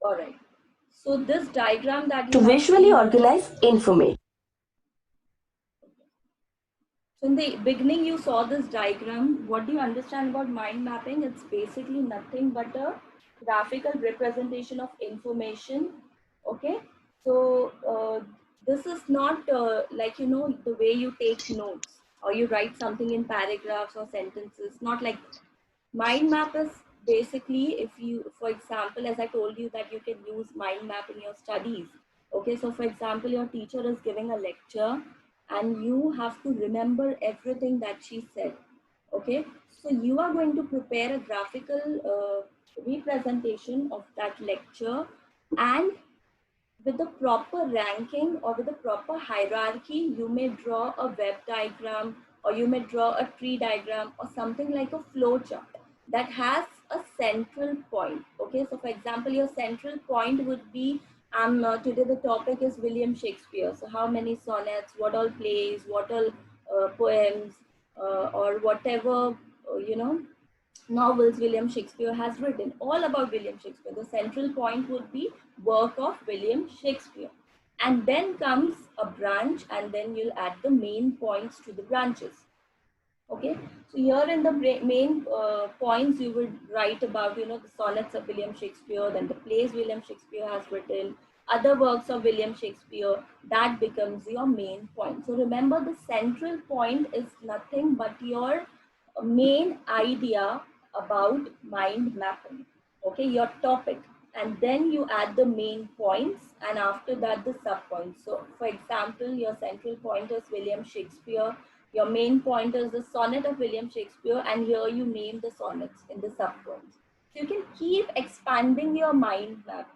All right. So this diagram that To you have visually seen, organize information. so in the beginning you saw this diagram. What do you understand about mind mapping? It's basically nothing but a graphical representation of information. Okay. So this is not like, you know, the way you take notes or you write something in paragraphs or sentences. Not like that. Mind map is basically, if you, for example, as I told you that you can use mind map in your studies. Okay, so for example, your teacher is giving a lecture and you have to remember everything that she said. Okay, so you are going to prepare a graphical representation of that lecture, and with the proper ranking or with the proper hierarchy, you may draw a web diagram or you may draw a tree diagram or something like a flow chart that has a central point. Okay, so for example, your central point would be today the topic is William Shakespeare. So how many sonnets, what all plays, what all poems, or whatever, you know, novels William Shakespeare has written, all about William Shakespeare. The central point would be work of William Shakespeare. And then comes a branch, and then you'll add the main points to the branches. Okay, so here in the main points, you would write about, you know, the sonnets of William Shakespeare, then the plays William Shakespeare has written, other works of William Shakespeare. That becomes your main point. So remember, the central point is nothing but your main idea about mind mapping. Okay, your topic, and then you add the main points, and after that the sub points. So for example, your central point is William Shakespeare, your main point is the sonnet of William Shakespeare, and here you name the sonnets in the sub points. So you can keep expanding your mind map.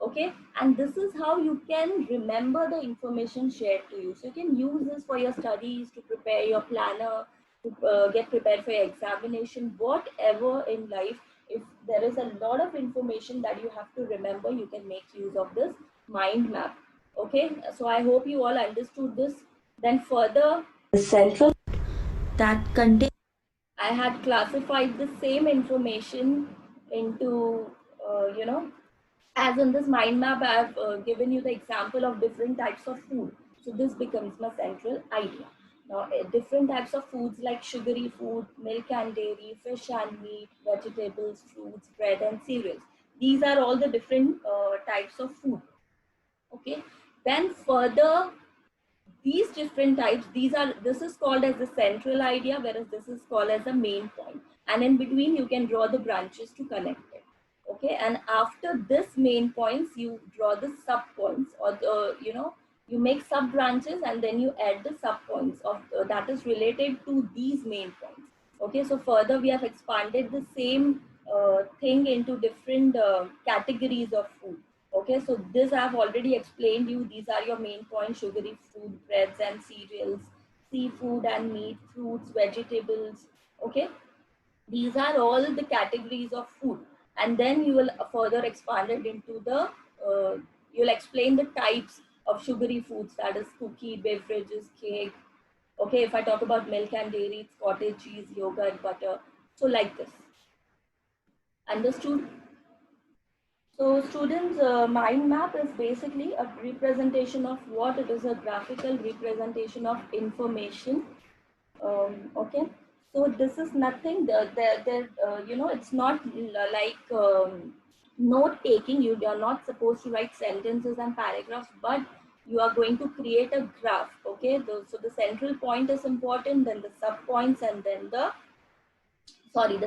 Okay, and this is how you can remember the information shared to you. So you can use this for your studies, to prepare your planner, to get prepared for your examination, whatever in life. If there is a lot of information that you have to remember, you can make use of this mind map. Okay, so I hope you all understood this. Then further, The central that contains I had classified the same information into, you know, as in this mind map, I have given you the example of different types of food. So this becomes my central idea. Now, different types of foods like sugary food, milk and dairy, fish and meat, vegetables, fruits, bread and cereals. These are all the different types of food. Okay. Then further, these different types, this is called as the central idea, whereas this is called as the main point. And in between, you can draw the branches to connect it. Okay, and after this main points, you draw the sub points, or the, you know, you make sub branches, and then you add the sub points of that is related to these main points. Okay, so further we have expanded the same thing into different categories of food. Okay, so this I have already explained you. These are your main points: sugary food, breads and cereals, seafood and meat, fruits, vegetables. Okay, these are all the categories of food. And then you will further expand it into the, you'll explain the types of sugary foods, that is cookie, beverages, cake. Okay, if I talk about milk and dairy, it's cottage cheese, yogurt, butter. So like this. Understood? So students, mind map is basically a representation of what it is, a graphical representation of information. Okay, so this is nothing. You know, it's not like note taking. You are not supposed to write sentences and paragraphs, but you are going to create a graph. Okay, so the central point is important, then the sub points, and then the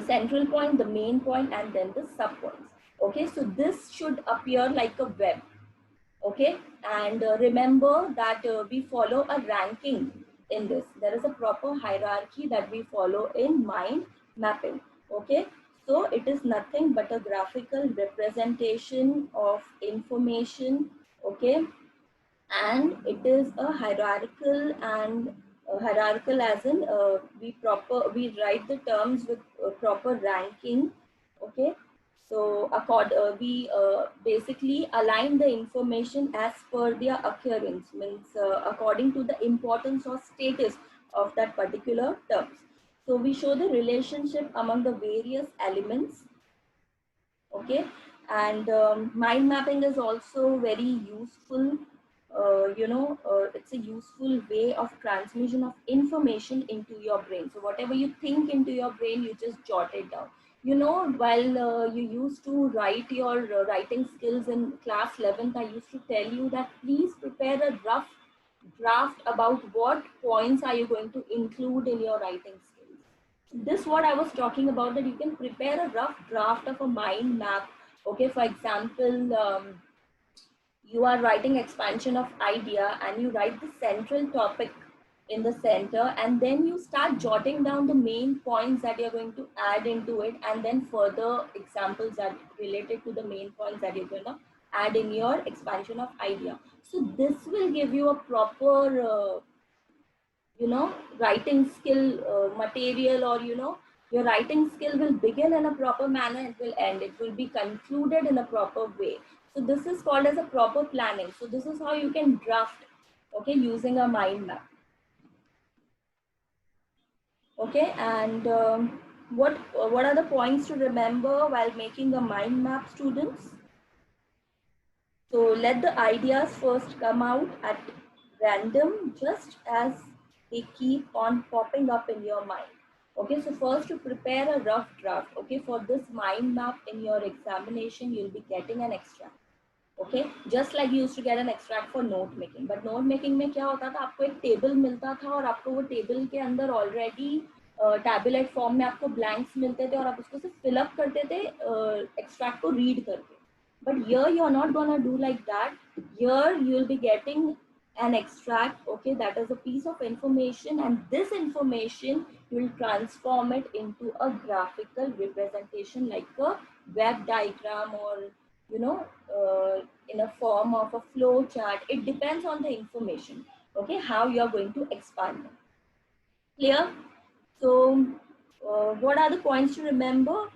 central point, the main point, and then the sub points. Okay, so this should appear like a web. Okay, and remember that we follow a ranking in this. There is a proper hierarchy that we follow in mind mapping. Okay, so it is nothing but a graphical representation of information. Okay, and it is a hierarchical, and hierarchical as in we write the terms with proper ranking. Okay, so we basically align the information as per their occurrence, means according to the importance or status of that particular terms. So we show the relationship among the various elements. Okay, And mind mapping is also very useful. It's a useful way of transmission of information into your brain. So whatever you think into your brain, you just jot it down. While you used to write your writing skills in class 11th, I used to tell you that please prepare a rough draft about what points are you going to include in your writing skills. This what I was talking about, that you can prepare a rough draft of a mind map. Okay, for example, you are writing expansion of idea and you write the central topic in the center, and then you start jotting down the main points that you're going to add into it, and then further examples that related to the main points that you're going to add in your expansion of idea. So this will give you a proper writing skill material, or your writing skill will begin in a proper manner, it will end, it will be concluded in a proper way. So this is called as a proper planning. So this is how you can draft, okay, using a mind map. Okay, and what are the points to remember while making a mind map, students? So let the ideas first come out at random, just as they keep on popping up in your mind. Okay, so first to prepare a rough draft. Okay, for this mind map in your examination, you'll be getting an extract. Okay, just like you used to get an extract for note making. But note making में क्या होता था, आपको एक table मिलता था और आपको वो टेबल के अंदर ऑलरेडी टैबुलेट फॉर्म में आपको ब्लैंक्स मिलते थे और आप उसको सिर्फ फिलअप करते थे एक्सट्रैक्ट को रीड करके. But here you are not gonna do like that. Here you will be getting an extract, okay, that is a piece of information, and this information you will transform it into a graphical representation like a web diagram, or you know in a form of a flow chart. It depends on the information, okay, how you are going to expand it. Clear? So what are the points to remember?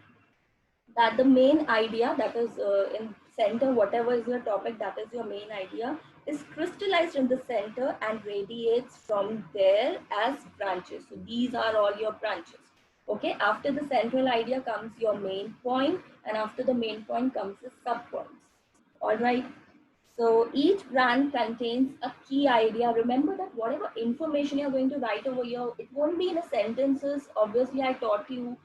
That the main idea that is in center, whatever is your topic, that is your main idea, is crystallized in the center and radiates from there as branches. So these are all your branches. Okay, after the central idea comes your main point, and after the main point comes the sub points. All right. So each brand contains a key idea. Remember that whatever information you're going to write over here, it won't be in a sentences. Obviously, I taught you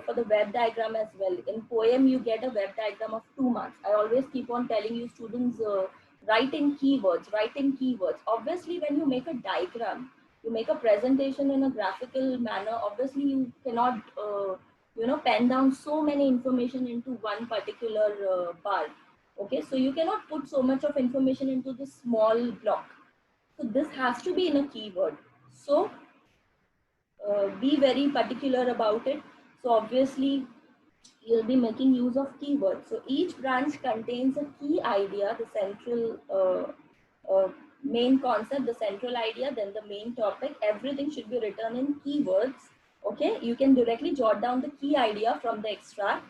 for the web diagram as well. In poem, you get a web diagram of 2 marks. I always keep on telling you students, write in keywords, write in keywords. Obviously, when you make a diagram, you make a presentation in a graphical manner, obviously you cannot, pen down so many information into one particular bar. Okay, so you cannot put so much of information into this small block. So this has to be in a keyword. So be very particular about it. So obviously you'll be making use of keywords. So each branch contains a key idea, the central main concept, the central idea, then the main topic. Everything should be written in keywords. Okay, you can directly jot down the key idea from the extract,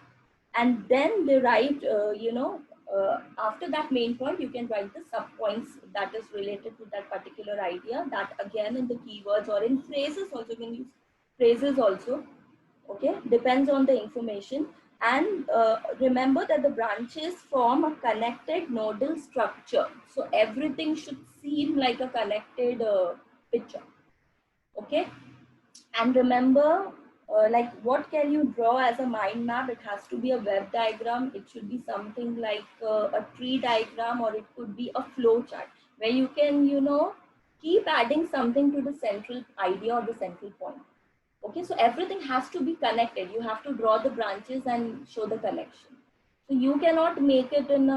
and then derive, after that main point, you can write the sub points that is related to that particular idea. That again in the keywords or in phrases also, you can use phrases also. Okay, depends on the information. And remember that the branches form a connected nodal structure. So everything should seem like a connected picture. Okay, and remember, like what can you draw as a mind map? It has to be a web diagram. It should be something like a tree diagram, or it could be a flow chart where you can, keep adding something to the central idea or the central point. Okay, so everything has to be connected. You have to draw the branches and show the connection. So you cannot make it in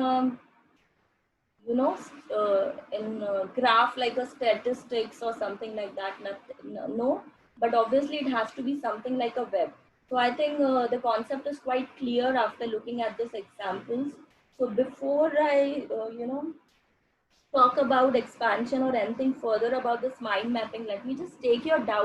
in graph like a statistics or something like that. No, but obviously it has to be something like a web. So I think the concept is quite clear after looking at these examples. So before I, talk about expansion or anything further about this mind mapping, let me just take your doubt.